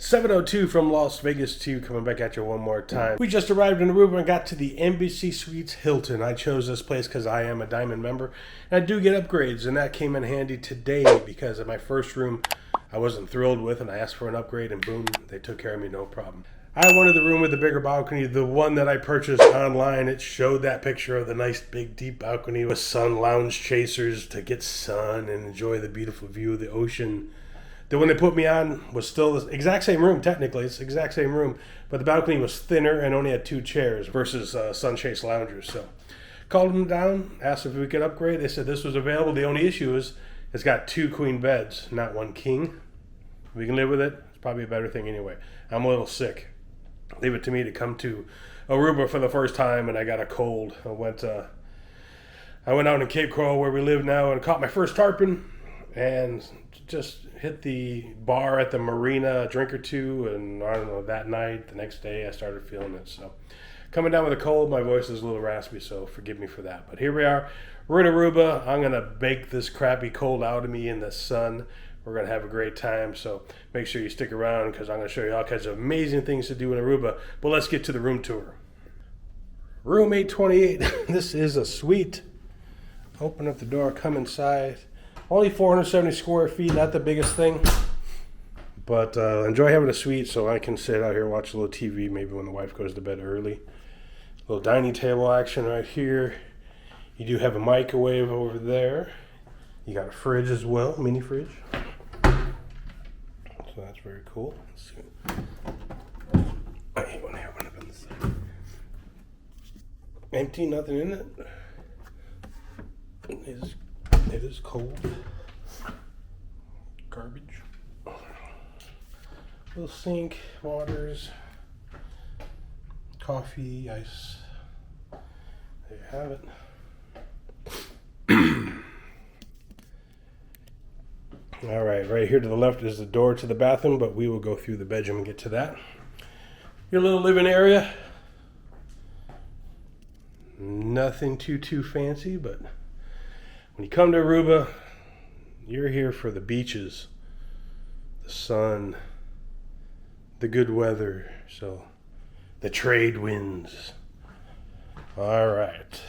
702 from Las Vegas to coming back at you one more time. We just arrived in Aruba and got to the Embassy Suites Hilton. I chose this place because I am a Diamond member. And I do get upgrades, and that came in handy today because at my first room I wasn't thrilled with, and I asked for an upgrade, and boom, they took care of me, no problem. I wanted the room with the bigger balcony, the one that I purchased online. It showed that picture of the nice big deep balcony with sun lounge chasers to get sun and enjoy the beautiful view of the ocean. The one they put me on was still the exact same room, technically. It's the exact same room, but the balcony was thinner and only had 2 chairs versus sun-chase loungers. So called them down, asked if we could upgrade. They said this was available. The only issue is it's got 2 queen beds, not 1 king. We can live with it. It's probably a better thing anyway. I'm a little sick. Leave it to me to come to Aruba for the first time, and I got a cold. I went out in Cape Coral where we live now and caught my first tarpon and just hit the bar at the marina, a drink or two, and I don't know, that night, the next day, I started feeling it. So coming down with a cold, my voice is a little raspy, so forgive me for that. But here we are. We're in Aruba. I'm going to bake this crappy cold out of me in the sun. We're going to have a great time, so make sure you stick around because I'm going to show you all kinds of amazing things to do in Aruba. But let's get to the room tour. Room 828. This is a suite. Open up the door, come inside. Only 470 square feet, not the biggest thing. But enjoy having a suite so I can sit out here, watch a little TV, maybe when the wife goes to bed early. Little dining table action right here. You do have a microwave over there. You got a fridge as well, mini fridge. So that's very cool. Let's see. I hate when I have one up on the side. Empty, nothing in it. It is cold. Garbage. Little sink, waters, coffee, ice. There you have it. All right here to the left is the door to the bathroom, but we will go through the bedroom and get to that. Your little living area. Nothing too fancy, but when you come to Aruba, you're here for the beaches, the sun, the good weather, so the trade winds. All right.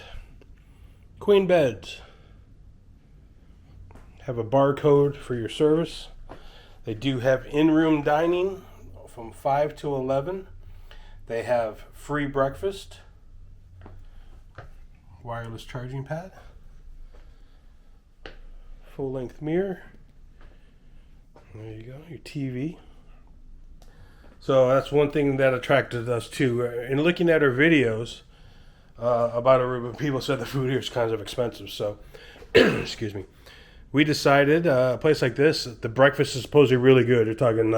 Queen beds. Have a barcode for your service. They do have in-room dining from 5 to 11. They have free breakfast. Wireless charging pad. Full-length mirror. There you go, your TV. So that's one thing that attracted us too. In looking at our videos about Aruba, people said the food here is kind of expensive. So, excuse me. We decided a place like this, the breakfast is supposedly really good. You're talking,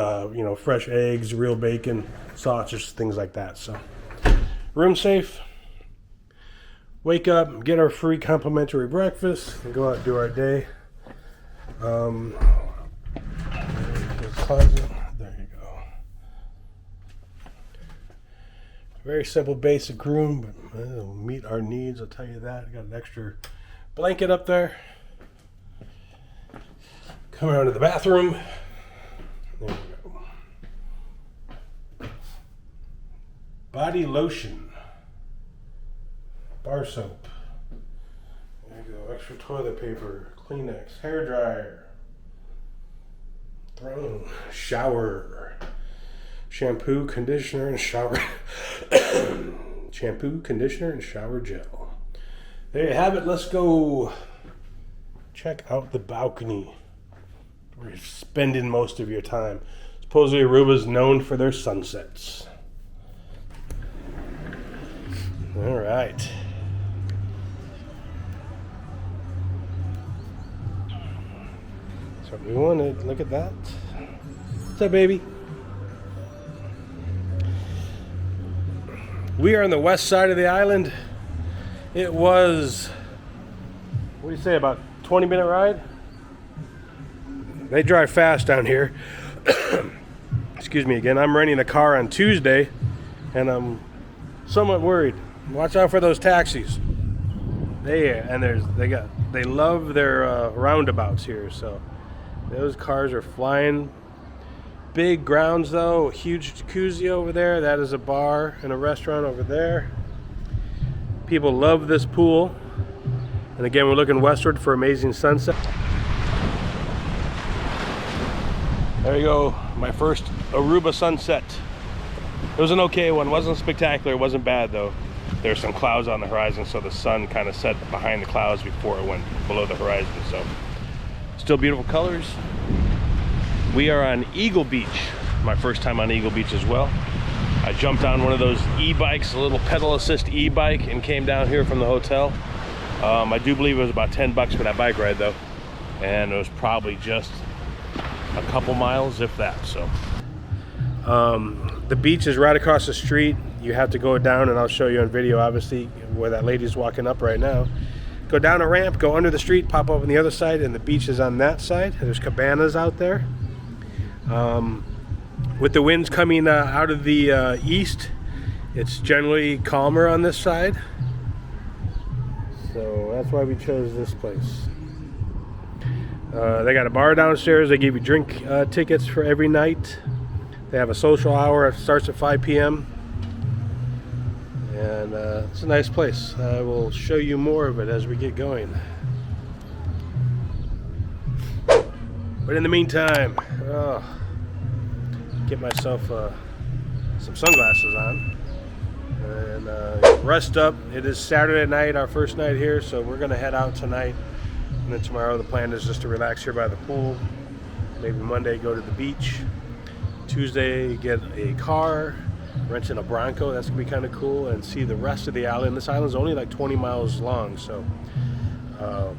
fresh eggs, real bacon, sausages, things like that. So, room safe. Wake up, get our free complimentary breakfast, and go out and do our day. Closet. There you go. Very simple, basic room, but it'll meet our needs. I'll tell you that. I got an extra blanket up there. Come around to the bathroom. There we go. Body lotion. Bar soap. There you go. Extra toilet paper. Kleenex. Hair dryer. Throne. Shower. Shampoo, conditioner, and shower. Shampoo, conditioner, and shower gel. There you have it. Let's go check out the balcony. Where you're spending most of your time. Supposedly Aruba is known for their sunsets. All right. That's what we wanted. Look at that. What's up, baby? We are on the west side of the island. It was, what do you say, about 20-minute ride? They drive fast down here. Excuse me again. I'm renting a car on Tuesday, and I'm somewhat worried. Watch out for those taxis. They love their roundabouts here. So those cars are flying big grounds though, huge jacuzzi over there. That is a bar and a restaurant over there. People love this pool. And again, we're looking westward for amazing sunset. There you go, my first Aruba sunset. It was an okay one, wasn't spectacular, it wasn't bad though. There's some clouds on the horizon, so the sun kind of set behind the clouds before it went below the horizon. So still beautiful colors. We are on Eagle Beach, my first time on Eagle Beach as well. I jumped on one of those e-bikes, a little pedal assist e-bike, and came down here from the hotel. I do believe it was about 10 bucks for that bike ride though, and it was probably just a couple miles, if that. So the beach is right across the street. You have to go down, and I'll show you on video obviously where that lady's walking up right now. Go down a ramp, go under the street, pop up on the other side, and the beach is on that side. There's cabanas out there. With the winds coming out of the east, it's generally calmer on this side. So that's why we chose this place. They got a bar downstairs. They give you drink tickets for every night. They have a social hour. It starts at 5 p.m. And it's a nice place. I will show you more of it as we get going. But in the meantime, get myself some sunglasses on and rest up. It is Saturday night, our first night here, so we're gonna head out tonight, and then tomorrow the plan is just to relax here by the pool. Maybe Monday go to the beach. Tuesday get a car, renting a Bronco. That's gonna be kind of cool, and see the rest of the island. This island's only like 20 miles long, so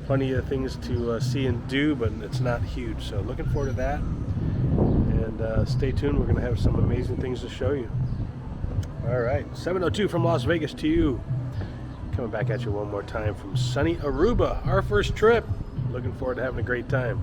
plenty of things to see and do, but it's not huge. So looking forward to that. And stay tuned, we're going to have some amazing things to show you. All right, 702 from Las Vegas to you. Coming back at you one more time from sunny Aruba, our first trip. Looking forward to having a great time.